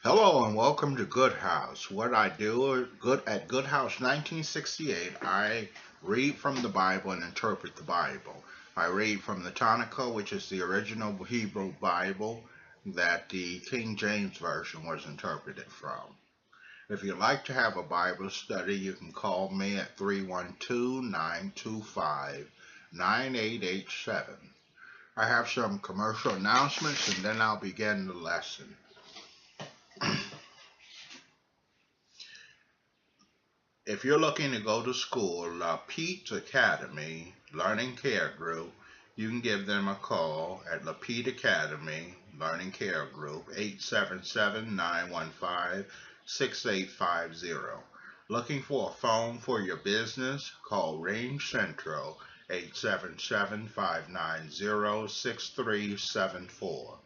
Hello and welcome to Good House. What I do at Good House 1968, I read from the Bible and interpret the Bible. I read from the Tanakh, which is the original Hebrew Bible that the King James Version was interpreted from. If you'd like to have a Bible study, you can call me at 312-925-9887. I have some commercial announcements and then I'll begin the lesson. If you're looking to go to school, Pete's Academy Learning Care Group, you can give them a call at Pete Academy Learning Care Group, 877-915-6850. Looking for a phone for your business? Call Range Central, 877-590-6374.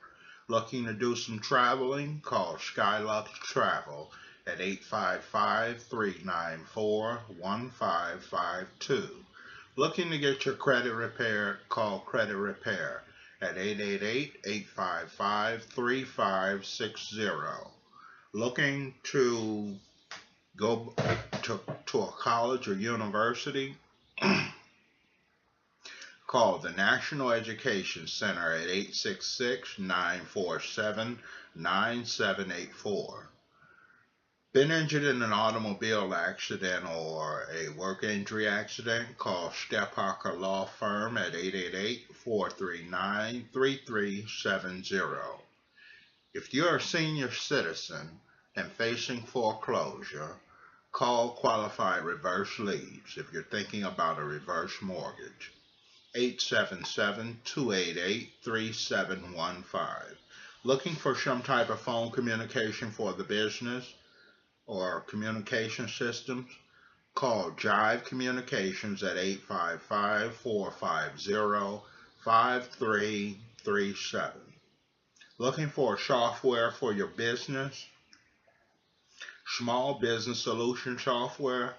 Looking to do some traveling? Call Skylux Travel at 855-394-1552. Looking to get your credit repaired? Call Credit Repair at 888-855-3560. Looking to go to a college or university? Call the National Education Center at 866-947-9784. Been injured in an automobile accident or a work injury accident? Call Step Harker Law Firm at 888-439-3370. If you're a senior citizen and facing foreclosure, call Qualified Reverse Leads if you're thinking about a reverse mortgage. 877-288-3715. Looking for some type of phone communication for the business or communication systems? Call Jive Communications at 855-450-5337. Looking for software for your business? Small Business Solution Software?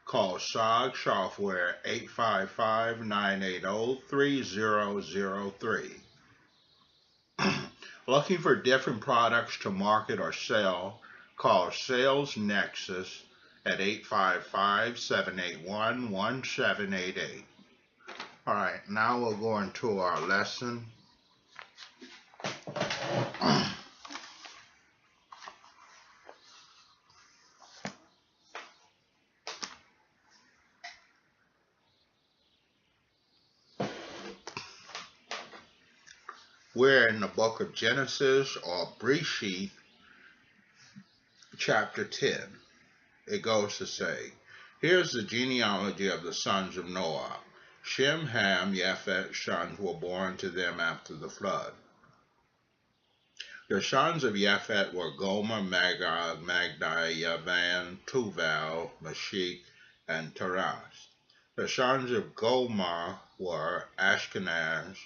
Call SOG Software 855-980-3003. Looking for different products to market or sell? Call Sales Nexus at 855-781-1788. All right, now we'll go into our lesson. We're in the book of Genesis or Bereshit, chapter 10. It goes to say, here's the genealogy of the sons of Noah. Shem, Ham, Japheth's sons were born to them after the flood. The sons of Japheth were Gomer, Magog, Magdi, Yavan, Tuval, Meshech, and Taras. The sons of Gomer were Ashkenaz,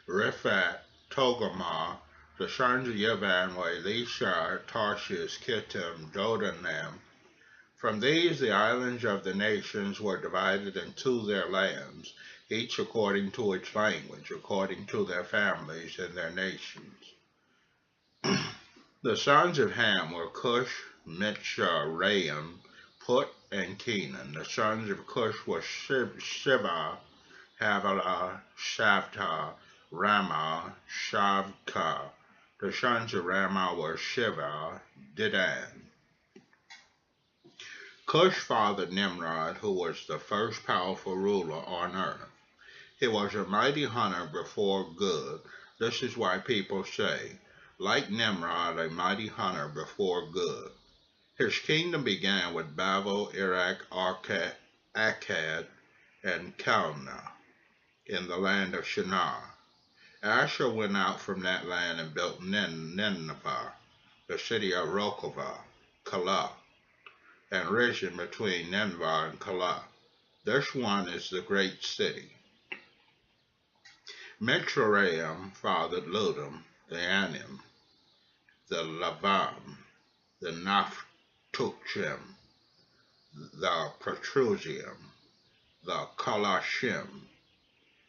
Riphat, Togarmah. The sons of Yavan were Elisha, Tarshish, Kittim, Dodanim. From these the islands of the nations were divided into their lands, each according to its language, according to their families and their nations. The sons of Ham were Cush, Mizraim, Put, and Canaan. The sons of Cush were Shiva, Havilah, Shavta, Ramah, Shavka. The sons of Ramah were Shiva, Dedan. Cush fathered Nimrod, who was the first powerful ruler on earth. He was a mighty hunter before good. This is why people say, like Nimrod, a mighty hunter before good. His kingdom began with Babel, Iraq, Akkad, and Calneh in the land of Shinar. Asher went out from that land and built Nineveh, the city of Rokevah, Calah, and region between Nineveh and Calah. This one is the great city. Mizraim fathered Ludum, the Anim, the Lavam, the Naphtuchim, the Petrusium, the Kalashim,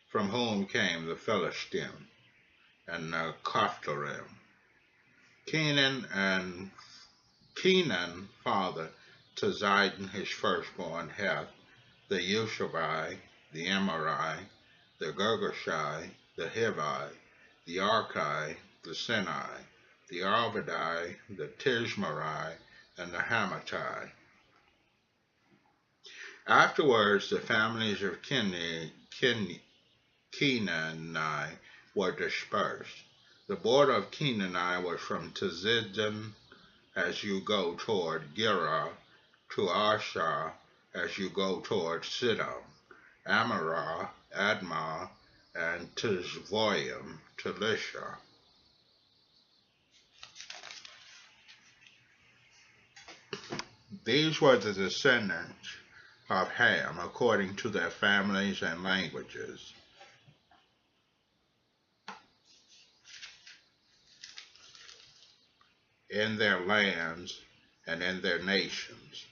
from whom came the Philistine, and the Caphtorim. Kenan fathered to Zidon his firstborn Heth, the Yushabai, the Amori, the Girgashai, the Hivi, the Archi, the Sinai, the Arvadai, the Tishmarai, and the Hamatai. Afterwards, the families of Kenani were dispersed. The border of Kenani was from Tzidon as you go toward Gera, to Asha as you go toward Sidon, Amorah, Admah, and Tizvoim, to Lisha. These were the descendants of Ham according to their families and languages. In their lands and in their nations.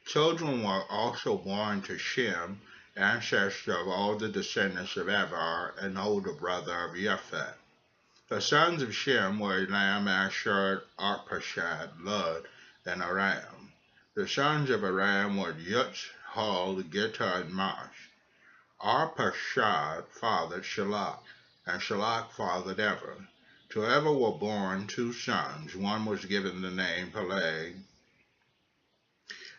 Children were also born to Shem, ancestor of all the descendants of Evar, and older brother of Japhet. The sons of Shem were Elam, Asher, Arpachshad, Lud, and Aram. The sons of Aram were Yutz, Hul, Gittah, and Mash. Arpachshad fathered Shalach, and Shalach fathered Ever. To Ever were born 2 sons. One was given the name Peleg,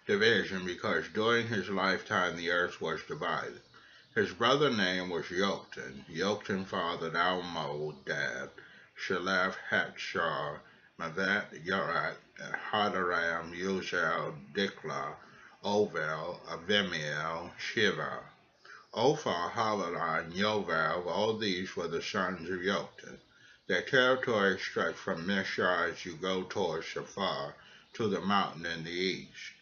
division, because during his lifetime the earth was divided. His brother's name was Yoktan. Yoktan fathered Almodad, Shalaf, Hatshar, Mavat, Yarak, Hadaram, Uzel, Dikla, Ovel, Avimiel, Shiva. Ophir, Havilah, and Yovel, all these were the sons of Yoktan. Their territory stretched from Mishar as you go toward Shafar to the mountain in the east.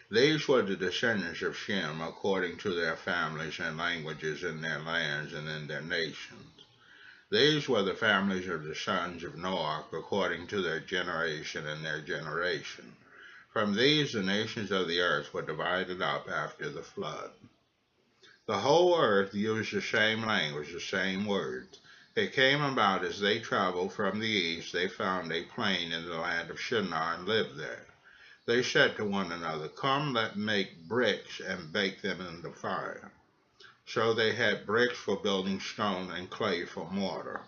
These were the descendants of Shem according to their families and languages in their lands and in their nations. These were the families of the sons of Noach according to their generation and their generation. From these the nations of the earth were divided up after the flood. The whole earth used the same language, the same words. It came about as they traveled from the east, they found a plain in the land of Shinar and lived there. They said to one another, "Come, let make bricks and bake them in the fire." So they had bricks for building stone and clay for mortar.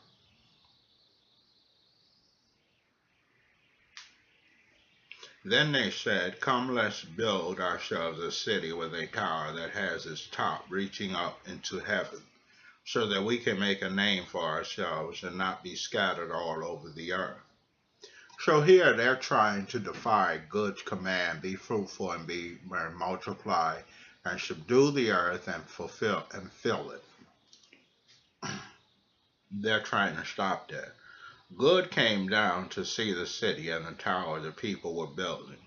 Then they said, "Come, let's build ourselves a city with a tower that has its top reaching up into heaven, so that we can make a name for ourselves and not be scattered all over the earth." So here they're trying to defy God's command, be fruitful and multiply and subdue the earth and fill it. They're trying to stop that. God came down to see the city and the tower the people were building.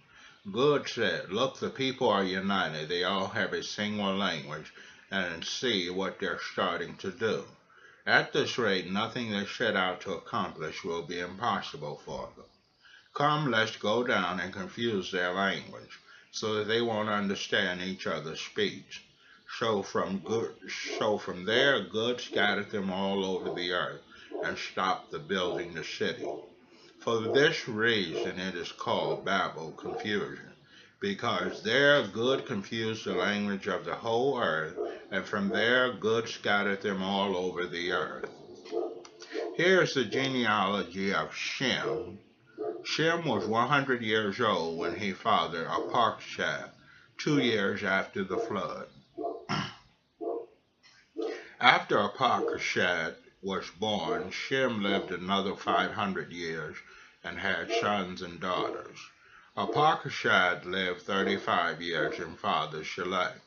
God said, "Look, the people are united. They all have a single language, and see what they're starting to do. At this rate, nothing they set out to accomplish will be impossible for them. Come, let's go down and confuse their language, so that they won't understand each other's speech." So from there, God scattered them all over the earth and stopped the building the city. For this reason it is called Babel, confusion, because there God confused the language of the whole earth, and from there God scattered them all over the earth. Here is the genealogy of Shem. Shem was 100 years old when he fathered Arpachshad, 2 years after the flood. After Arpachshad was born, Shem lived another 500 years and had sons and daughters. Arpachshad lived 35 years and fathered Shelach.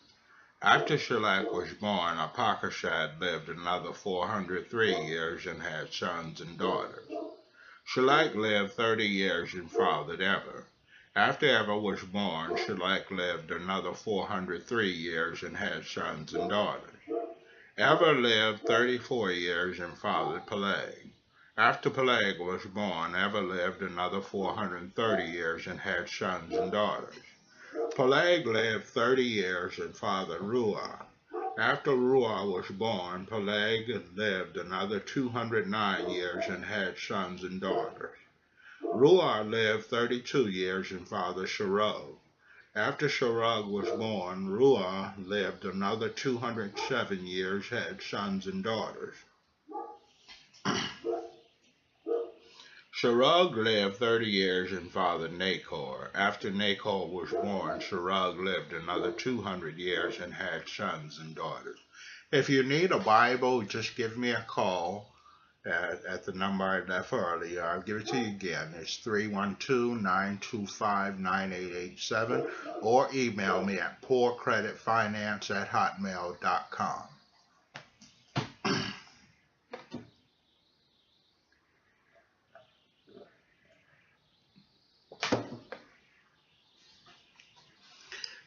After Shelach was born, Arpachshad lived another 403 years and had sons and daughters. Shelach lived 30 years and fathered Ever. After Ever was born, Shelach lived another 403 years and had sons and daughters. Ever lived 34 years and fathered Peleg. After Peleg was born, Ever lived another 430 years and had sons and daughters. Peleg lived 30 years and fathered Ruah. After Ruah was born, Peleg lived another 209 years and had sons and daughters. Ruah lived 32 years and fathered Sherug. After Sherug was born, Ruah lived another 207 years, had sons and daughters. Sherug lived 30 years and fathered Nachor. After Nachor was born, Sherug lived another 200 years and had sons and daughters. If you need a Bible, just give me a call at the number I left earlier. I'll give it to you again. It's 312-925-9887, or email me at poorcreditfinance@hotmail.com.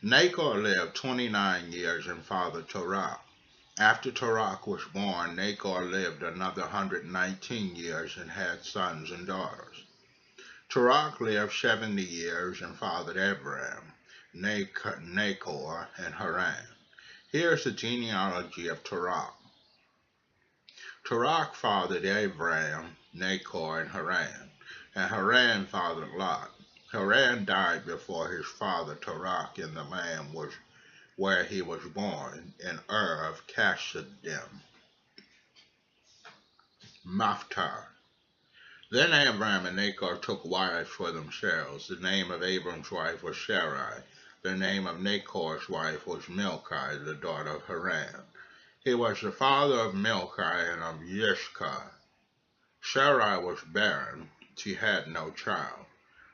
Nachor lived 29 years and fathered Terah. After Terah was born, Nachor lived another 119 years and had sons and daughters. Terah lived 70 years and fathered Avram, Nachor, and Haran. Here is the genealogy of Terah. Terah fathered Avram, Nachor, and Haran fathered Lot. Haran died before his father Terah in the land where he was born, in Ur of Kasdim, Maftar. Then Avram and Nachor took wives for themselves. The name of Abram's wife was Sarai. The name of Nachor's wife was Milcah, the daughter of Haran. He was the father of Milcah and of Yishkah. Sarai was barren. She had no child.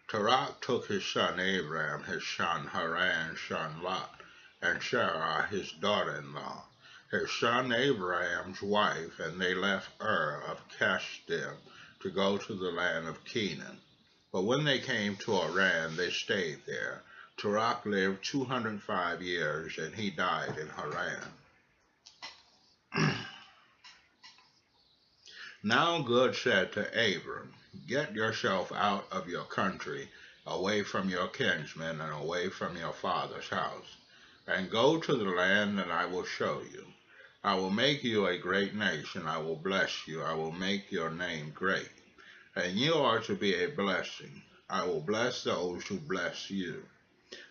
Terah took his son Abram, his son Haran's son Lot, and Sarai his daughter-in-law, his son Abram's wife, and they left Ur of Kasdim to go to the land of Canaan. But when they came to Haran, they stayed there. Terah lived 205 years, and he died in Haran. Now God said to Abram, "Get yourself out of your country, away from your kinsmen, and away from your father's house, and go to the land that I will show you. I will make you a great nation. I will bless you. I will make your name great, and you are to be a blessing. I will bless those who bless you,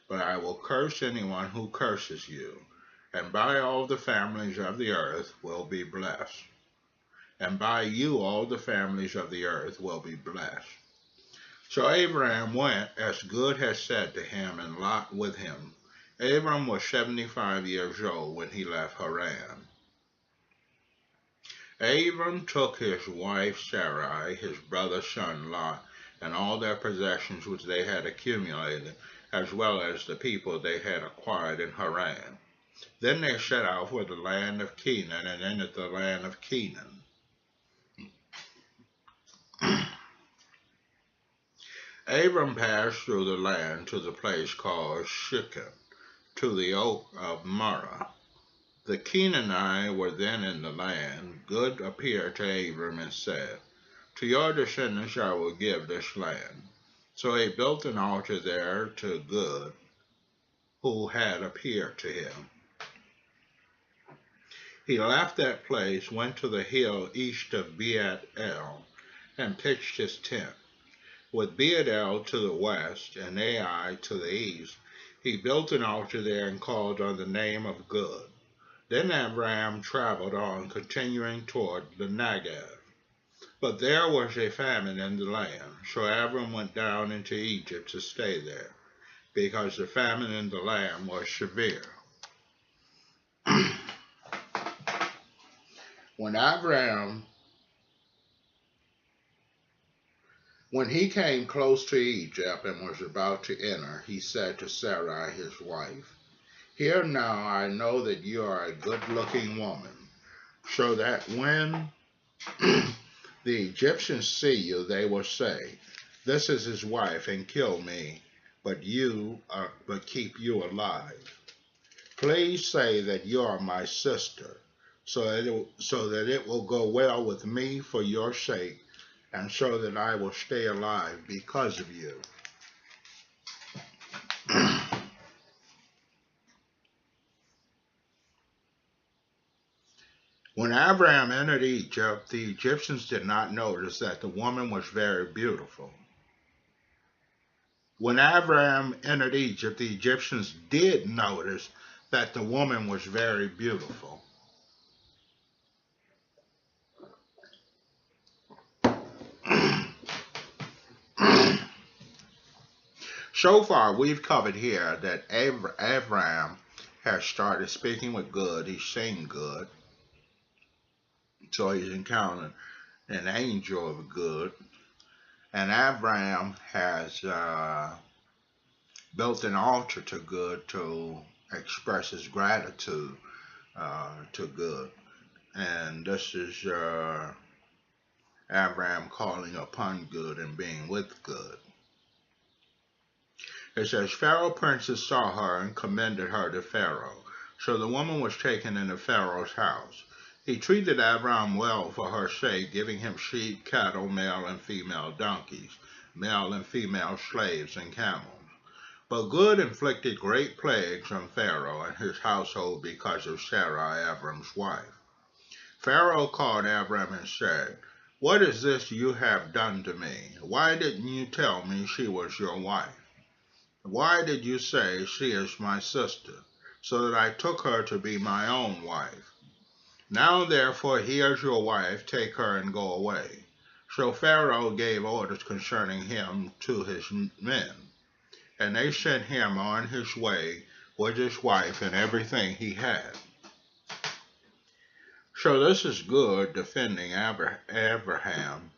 but I will curse anyone who curses you, and by all the families of the earth will be blessed. And by you all the families of the earth will be blessed." So Abraham went as God had said to him, and Lot with him. Abram was 75 years old when he left Haran. Abram took his wife Sarai, his brother's son Lot, and all their possessions which they had accumulated, as well as the people they had acquired in Haran. Then they set out for the land of Canaan, and entered the land of Canaan. Abram passed through the land to the place called Shechem, to the oak of Moreh. The Canaanites were then in the land. God appeared to Abram and said, "To your descendants I will give this land." So he built an altar there to God, who had appeared to him. He left that place, went to the hill east of Beit-El, and pitched his tent. With Beit-El to the west and Ai to the east, he built an altar there and called on the name of God. Then Abram traveled on, continuing toward the Negev. But there was a famine in the land, so Abram went down into Egypt to stay there, because the famine in the land was severe. When he came close to Egypt and was about to enter, he said to Sarai his wife, "Here now I know that you are a good-looking woman, so that when the Egyptians see you, they will say, 'This is his wife,' and kill me, but keep you alive. Please say that you are my sister, so that it will go well with me for your sake, and so that I will stay alive because of you. When Abraham entered Egypt, the Egyptians did not notice that the woman was very beautiful. When Abraham entered Egypt, the Egyptians did notice that the woman was very beautiful. So far, we've covered here that Avram has started speaking with good. He's seen good. So he's encountered an angel of good. And Avram has built an altar to good to express his gratitude to good. And this is Avram calling upon good and being with good. It says, Pharaoh princes saw her and commended her to Pharaoh. So the woman was taken into Pharaoh's house. He treated Avram well for her sake, giving him sheep, cattle, male and female donkeys, male and female slaves, and camels. But good inflicted great plagues on Pharaoh and his household because of Sarai, Avram's wife. Pharaoh called Avram and said, What is this you have done to me? Why didn't you tell me she was your wife? Why did you say she is my sister, so that I took her to be my own wife? Now therefore here's your wife, take her and go away. So Pharaoh gave orders concerning him to his men, and they sent him on his way with his wife and everything he had. So this is good defending Abraham,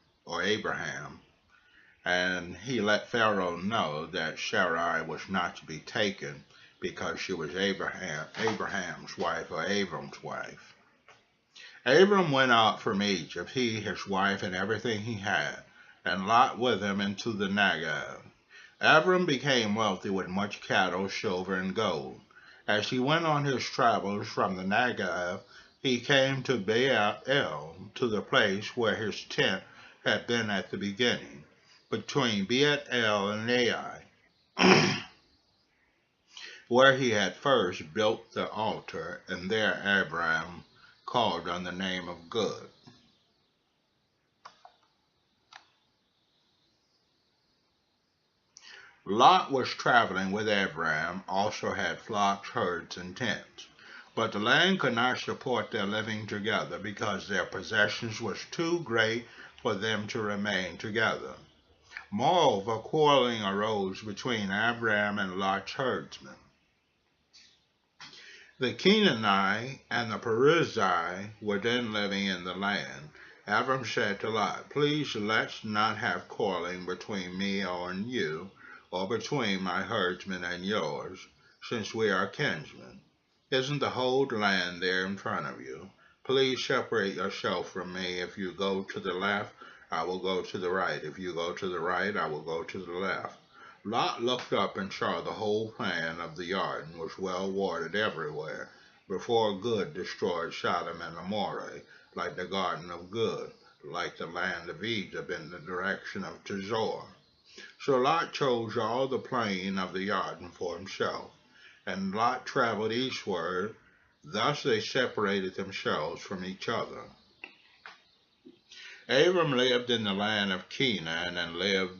and he let Pharaoh know that Sarai was not to be taken because she was Abraham's wife, or Avram's wife. Abram went out from Egypt, he, his wife, and everything he had, and Lot with him into the Negev. Abram became wealthy with much cattle, silver, and gold. As he went on his travels from the Negev, he came to Beit-El, to the place where his tent had been at the beginning, between Beit-El and Ai, where he had first built the altar, and there Abram called on the name of good. Lot was traveling with Abram, also had flocks, herds, and tents. But the land could not support their living together because their possessions was too great for them to remain together. Moreover, quarreling arose between Abram and Lot's herdsmen. The Canaanite and the Perizzite were then living in the land. Abram said to Lot, Please let's not have quarreling between me and you, or between my herdsmen and yours, since we are kinsmen. Isn't the whole land there in front of you? Please separate yourself from me. If you go to the left, I will go to the right. If you go to the right, I will go to the left. Lot looked up and saw the whole plan of the garden was well watered everywhere, before good destroyed Sodom and Gomorrah, like the garden of good, like the land of Egypt in the direction of Tizor. So Lot chose all the plain of the garden for himself, and Lot traveled eastward. Thus they separated themselves from each other. Abram lived in the land of Canaan and lived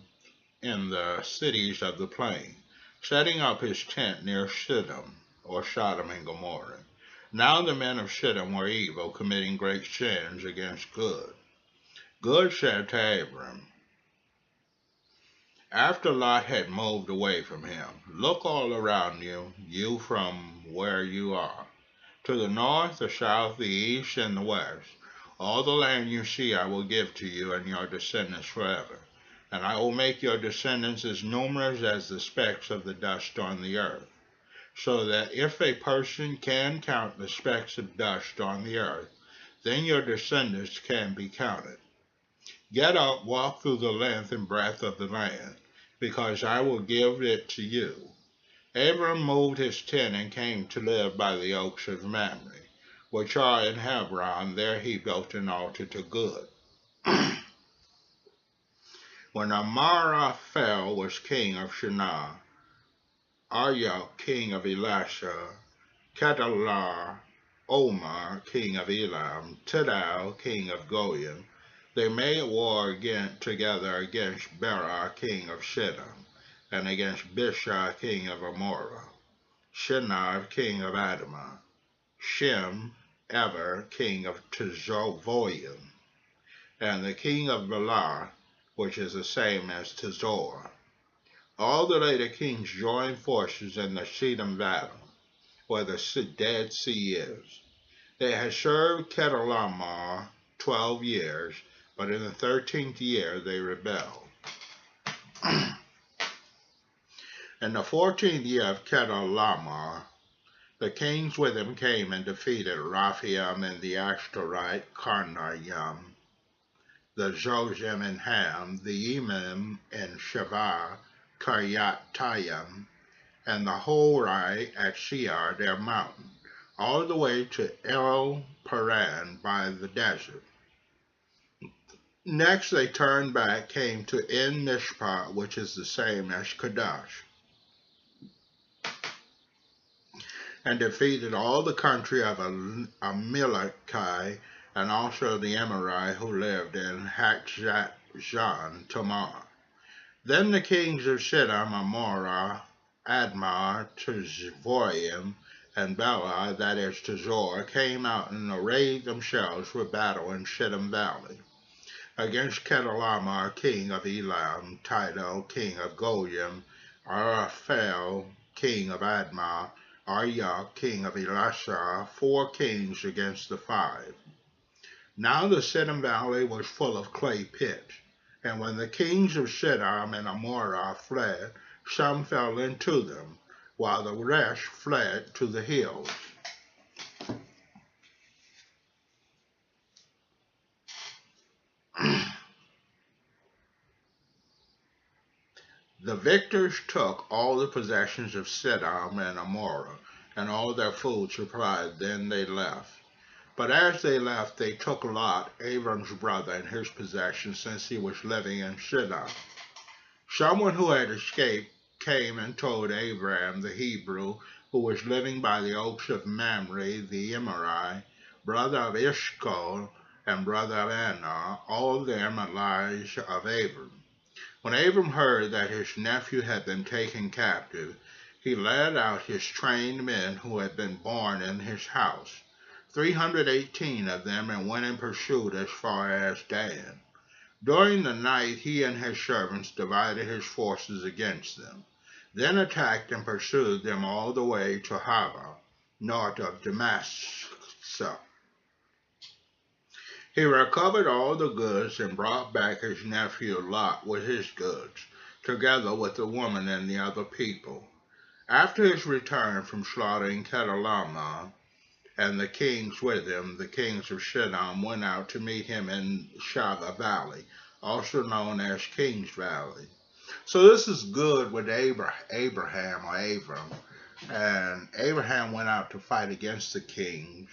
in the cities of the plain, setting up his tent near Sodom, or Sodom and Gomorrah. Now the men of Sodom were evil, committing great sins against good. Good said to Abram, after Lot had moved away from him, Look all around you from where you are. To the north, the south, the east, and the west, all the land you see I will give to you and your descendants forever. And I will make your descendants as numerous as the specks of the dust on the earth, so that if a person can count the specks of dust on the earth, then your descendants can be counted. Get up, walk through the length and breadth of the land, because I will give it to you. Abram moved his tent and came to live by the oaks of Mamre, which are in Hebron. There he built an altar to Good. When Amara fell, was king of Shinar, Arioch king of Elisha, Kedalar, Omar king of Elam, Tidal king of Goyim, they made war together against Bera king of Shittim, and against Bishah king of Amorah, Shinar king of Adamah, Shem, Eber king of Tezovoyim, and the king of Bela, which is the same as Tezor. All the later kings joined forces in the Shittim battle, where the Dead Sea is. They had served Chedorlaomer 12 years, but in the 13th year they rebelled. In the 14th year of Chedorlaomer, the kings with him came and defeated Raphaim and the Ashtorite Karnaim, the Zozim and Ham, the Emim and Shavar, Karyatayim, and the Horai at Seir, their mountain, all the way to El Paran by the desert. Next they turned back, came to En Mishpat, which is the same as Kadesh, and defeated all the country of Amalekai, and also the Amorite who lived in Hakzatjan Tamar. Then the kings of Shittim, Amorah, Admah, Tezvoim, and Bela, that is Tezor, came out and arrayed themselves for battle in Shittim Valley, against Chedorlaomer king of Elam, Tidal king of Goyim, Araphel king of Admah, Arioch king of Elisha, 4 kings against the 5. Now the Shittim Valley was full of clay pits, and when the kings of Shittim and Amorah fled, some fell into them, while the rest fled to the hills. The victors took all the possessions of Shittim and Amorah, and all their food supplied. Then they left. But as they left, they took Lot, Avram's brother, and his possessions, since he was living in Shittim. Someone who had escaped came and told Avram the Hebrew, who was living by the oaks of Mamre the Emorite, brother of Eshcol and brother of Anah, all of them allies of Avram. When Avram heard that his nephew had been taken captive, he led out his trained men who had been born in his house, 318 of them, and went in pursuit as far as Dan. During the night he and his servants divided his forces against them, then attacked and pursued them all the way to Hava, north of Damascus. He recovered all the goods and brought back his nephew Lot with his goods, together with the woman and the other people. After his return from slaughtering Chedorlaomer and the kings with him, the kings of Shittim went out to meet him in Shava Valley, also known as King's Valley. So this is good with Abraham or Avram. And Abraham went out to fight against the kings.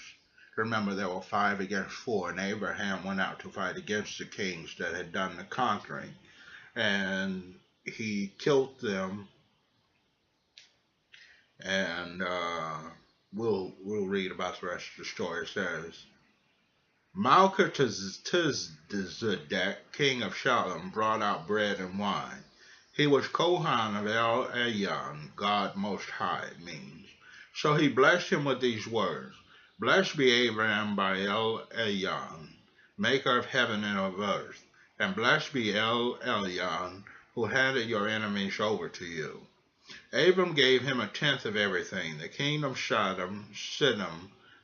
Remember, there were 5 against 4, and Abraham went out to fight against the kings that had done the conquering. And he killed them, and we'll read about the rest of the story. It says, Malchizedek, king of Shalom, brought out bread and wine. He was Kohan of El Elyon, God Most High, it means. So he blessed him with these words, Blessed be Abraham by El Elyon, maker of heaven and of earth, and blessed be El Elyon, who handed your enemies over to you. Abram gave him 1/10 of everything. The king of Shittim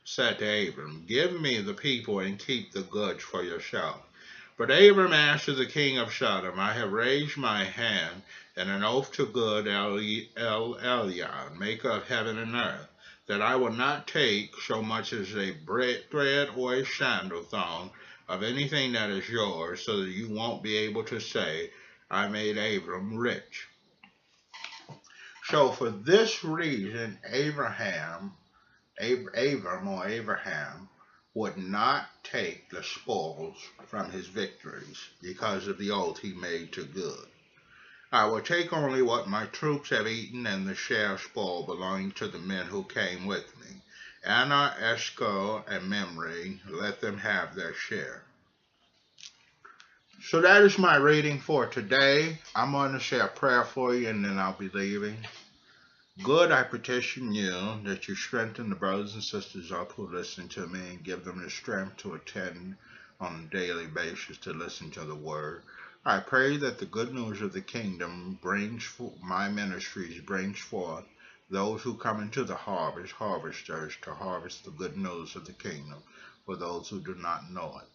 said to Abram, Give me the people and keep the goods for yourself. But Abram answered the king of Shittim, I have raised my hand in an oath to good El Elyon, maker of heaven and earth, that I will not take so much as a thread or a sandal thong of anything that is yours, so that you won't be able to say, I made Abram rich. So for this reason, Abraham Avram or Abraham would not take the spoils from his victories because of the oath he made to good. I will take only what my troops have eaten and the share of spoil belonging to the men who came with me. Anna, Eshcol, and Memri, let them have their share. So that is my reading for today. I'm going to say a prayer for you and then I'll be leaving. Good, I petition you that you strengthen the brothers and sisters up who listen to me and give them the strength to attend on a daily basis to listen to the word. I pray that the good news of the kingdom my ministries brings forth those who come into the harvesters, to harvest the good news of the kingdom for those who do not know it.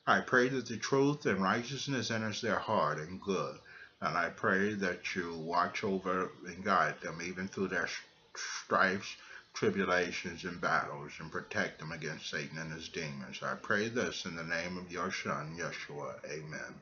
I pray that the truth and righteousness enters their heart and good. And I pray that you watch over and guide them even through their strifes, tribulations, and battles, and protect them against Satan and his demons. I pray this in the name of your Son, Yeshua. Amen.